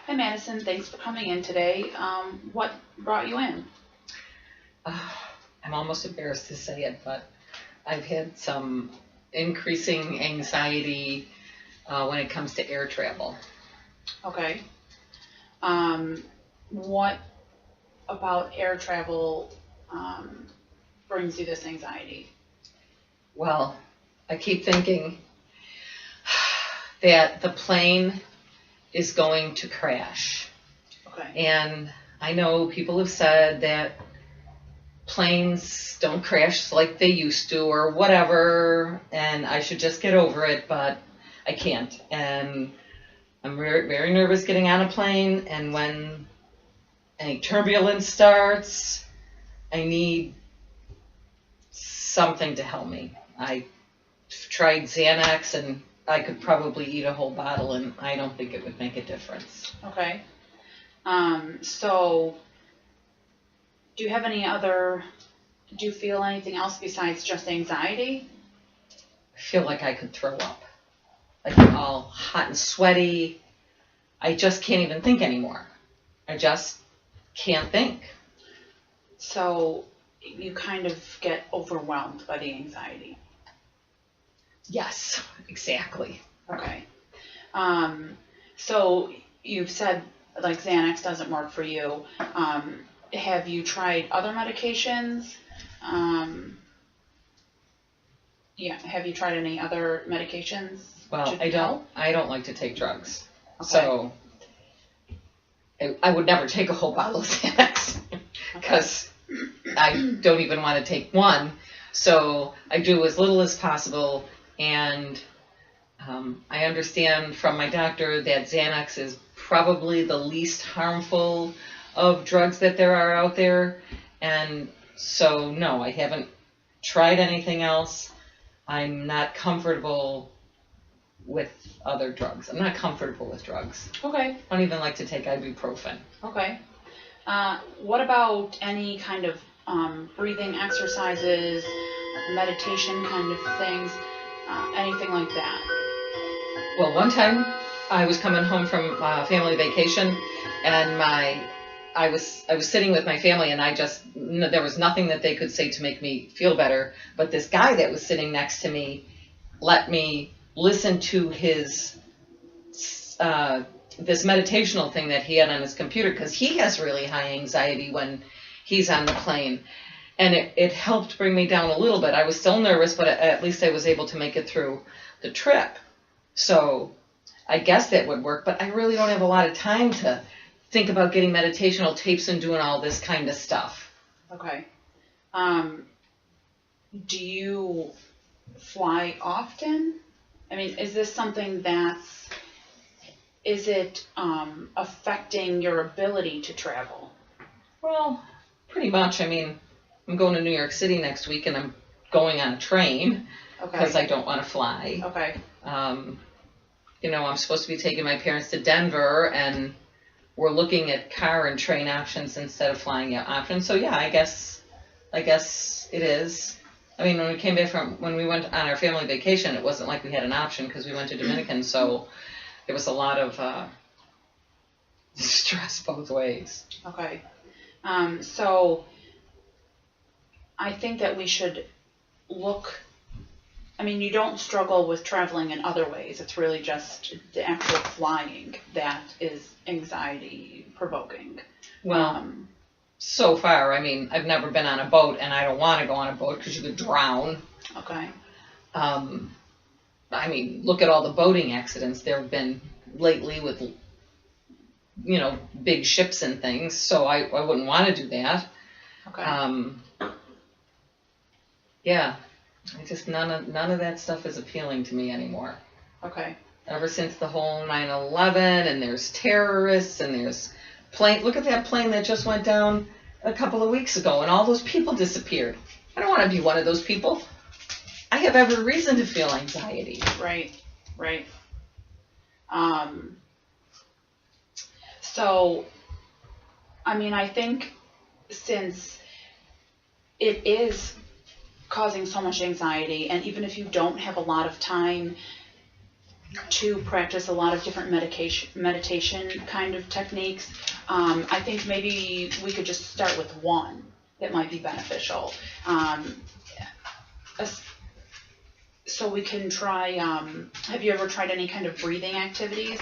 Hi Madison, thanks for coming in today. What brought you in? Uh, I'm almost embarrassed to say it, but I've had some increasing anxiety when it comes to air travel. Okay. What about air travel brings you this anxiety? Well, I keep thinking that the plane is going to crash. Okay. And I know people have said that planes don't crash like they used to or whatever, and I should just get over it, but I can't. And I'm very, very nervous getting on a plane, and when any turbulence starts, I need something to help me. I tried Xanax, and I could probably eat a whole bottle, and I don't think it would make a difference. Okay. So do you have do you feel anything else besides just anxiety? I feel like I could throw up. Like I'm all hot and sweaty. I just can't even think anymore. I just can't think. So you kind of get overwhelmed by the anxiety. Yes, exactly. Okay. So you've said like Xanax doesn't work for you. Have you tried other medications? Yeah, have you tried any other medications? Well, to help? I don't like to take drugs. Okay. So I would never take a whole bottle of Xanax because I don't even want to take one. So I do as little as possible, and I understand from my doctor that Xanax is probably the least harmful of drugs that there are out there. And so, no, I haven't tried anything else. I'm not comfortable with other drugs. I'm not comfortable with drugs. Okay. I don't even like to take ibuprofen. Okay. What about any kind of breathing exercises, meditation kind of things, anything like that? Well, one time I was coming home from family vacation, and I was sitting with my family, and there was nothing that they could say to make me feel better. But this guy that was sitting next to me let me listen to his this meditational thing that he had on his computer, because he has really high anxiety when he's on the plane, and it helped bring me down a little bit. I was still nervous, but at least I was able to make it through the trip. So I guess that would work, but I really don't have a lot of time to think about getting meditational tapes and doing all this kind of stuff. Okay. Do you fly often? I mean, is this something is it affecting your ability to travel? Well, pretty much. I mean, I'm going to New York City next week, and I'm going on a train because I don't want to fly. Okay. I'm supposed to be taking my parents to Denver, and we're looking at car and train options instead of flying options. So yeah, I guess it is. I mean, when we went on our family vacation, it wasn't like we had an option because we went to Dominican, so there was a lot of stress both ways. Okay. So I think that we should I mean, you don't struggle with traveling in other ways. It's really just the actual flying that is anxiety provoking. Well, so far, I mean, I've never been on a boat, and I don't want to go on a boat because you could drown. Okay. I mean, look at all the boating accidents there have been lately with, big ships and things. So I wouldn't want to do that. Okay. Yeah, none of that stuff is appealing to me anymore. Okay. Ever since the whole 9/11, and there's terrorists, and there's look at that plane that just went down a couple of weeks ago, and all those people disappeared. I don't want to be one of those people. I have every reason to feel anxiety. Right. So, I mean, I think since it is causing so much anxiety, and even if you don't have a lot of time, to practice a lot of different meditation kind of techniques. I think maybe we could just start with one that might be beneficial. So we can try, have you ever tried any kind of breathing activities?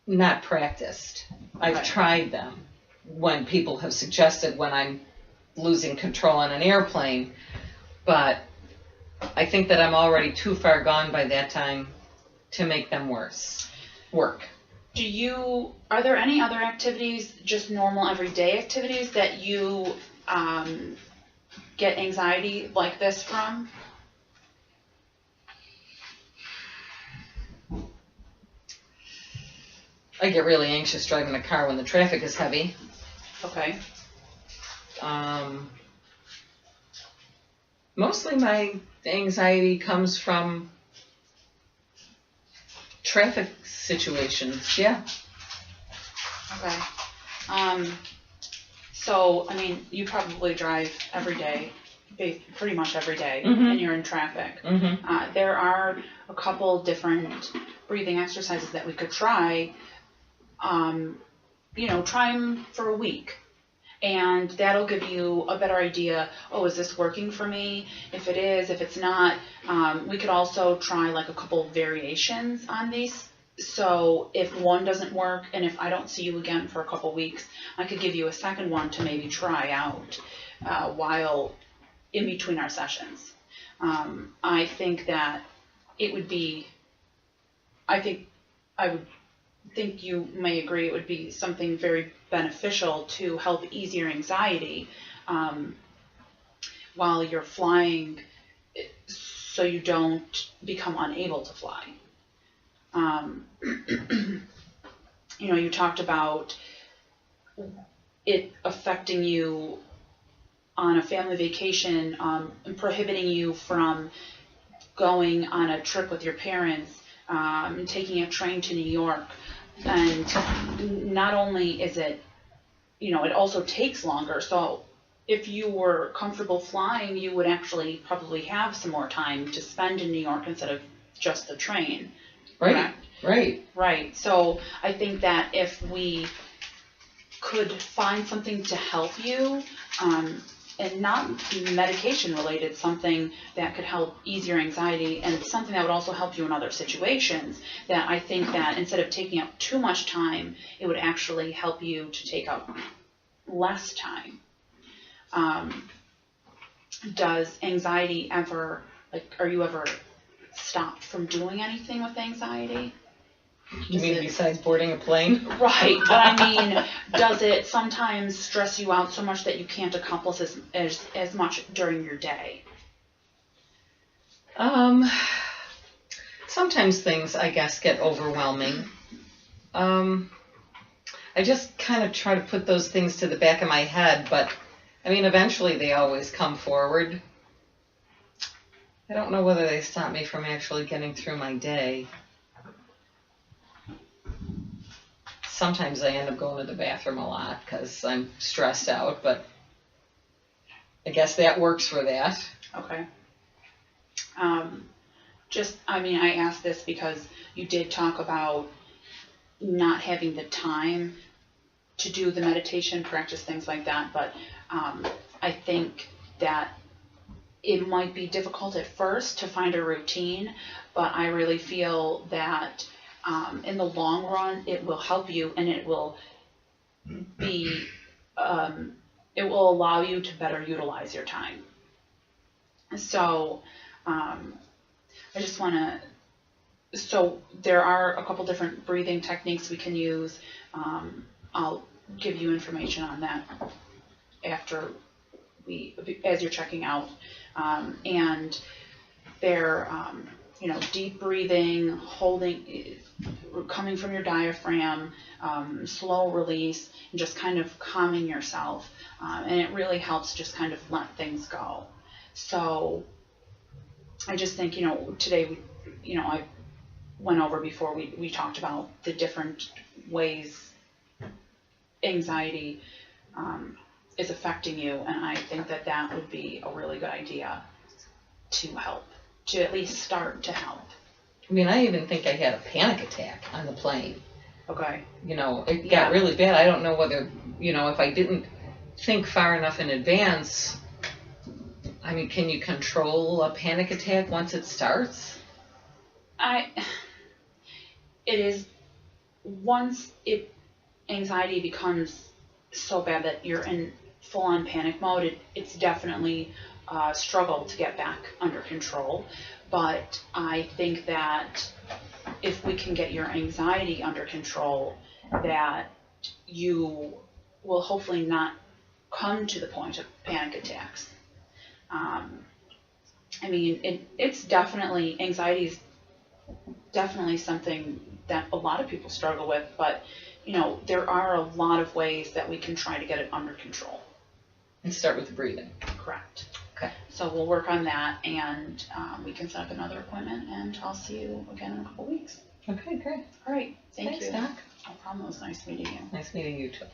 Not practiced. I've Okay. tried them when people have suggested when I'm losing control on an airplane, but I think that I'm already too far gone by that time to make them work. Are there any other activities, just normal everyday activities, that you get anxiety like this from? I get really anxious driving a car when the traffic is heavy. Okay. Mostly my anxiety comes from traffic situations, yeah. Okay. So, I mean, you probably drive every day, pretty much every day, Mhm. and you're in traffic. Mm-hmm. There are a couple different breathing exercises that we could try. Try them for a week. And that'll give you a better idea, oh, is this working for me? If it is, if it's not, we could also try like a couple variations on these. So if one doesn't work, and if I don't see you again for a couple weeks, I could give you a second one to maybe try out while in between our sessions. I think that it would be, I would think you may agree it would be something very beneficial to help ease your anxiety while you're flying, so you don't become unable to fly. You talked about it affecting you on a family vacation, and prohibiting you from going on a trip with your parents, and taking a train to New York. And not only is it, it also takes longer. So if you were comfortable flying, you would actually probably have some more time to spend in New York instead of just the train. Right, Correct? right. Right. So I think that if we could find something to help you, and not medication related, something that could help ease your anxiety and something that would also help you in other situations, that I think that instead of taking up too much time, it would actually help you to take up less time. Does anxiety ever, are you ever stopped from doing anything with anxiety? You mean besides boarding a plane? Right, but I mean, does it sometimes stress you out so much that you can't accomplish as much during your day? Sometimes things, I guess, get overwhelming. I just kind of try to put those things to the back of my head, but I mean, eventually they always come forward. I don't know whether they stop me from actually getting through my day. Sometimes I end up going to the bathroom a lot because I'm stressed out, but I guess that works for that. Okay. I asked this because you did talk about not having the time to do the meditation, practice, things like that, but I think that it might be difficult at first to find a routine, but I really feel that in the long run, it will help you, and it will allow you to better utilize your time. So, so there are a couple different breathing techniques we can use. I'll give you information on that as you're checking out. And they're, deep breathing, coming from your diaphragm, slow release, and just kind of calming yourself. And it really helps just kind of let things go. So I just think, today, I went over before we talked about the different ways anxiety is affecting you. And I think that would be a really good idea to help. to at least start to help. I mean, I even think I had a panic attack on the plane. Okay. You know, it Yeah. got really bad. I don't know whether, you know, if I didn't think far enough in advance. I mean, can you control a panic attack once it starts? It is, once anxiety becomes so bad that you're in full-on panic mode, it's definitely a struggle to get back under control. But I think that if we can get your anxiety under control, that you will hopefully not come to the point of panic attacks. I mean, it's definitely, anxiety is definitely something that a lot of people struggle with, but you know, there are a lot of ways that we can try to get it under control. And start with breathing. Correct. Okay. So we'll work on that, and we can set up another appointment, and I'll see you again in a couple weeks. Okay, great. All right. Thanks, Thanks, you. Doc. No problem. It was nice meeting you. Nice meeting you too.